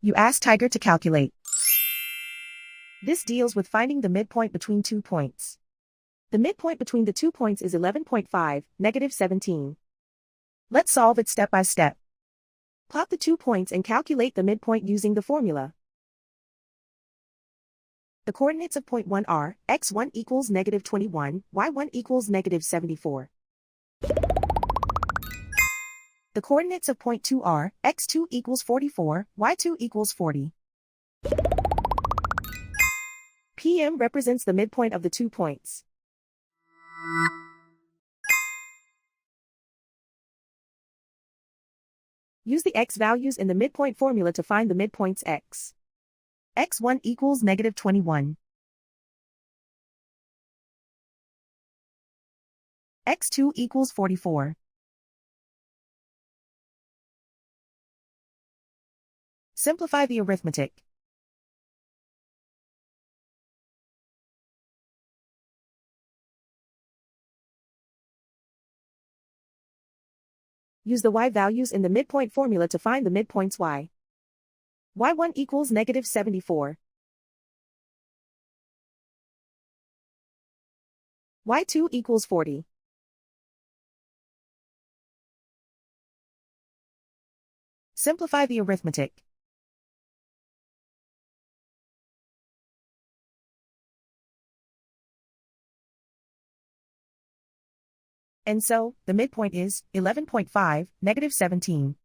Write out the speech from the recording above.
You ask Tiger to calculate. This deals with finding the midpoint between 2 points. The midpoint between the 2 points is 11.5, -17. Let's solve it step by step. Plot the 2 points and calculate the midpoint using the formula. The coordinates of point 1 are, x1 equals -21, y1 equals -74. The coordinates of point 2 are, x2 equals 44, y2 equals 40. PM represents the midpoint of the 2 points. Use the x values in the midpoint formula to find the midpoints x. x1 equals -21. x2 equals 44. Simplify the arithmetic. Use the y values in the midpoint formula to find the midpoints y. y1 equals -74. y2 equals 40. Simplify the arithmetic. And so, the midpoint is 11.5, -17.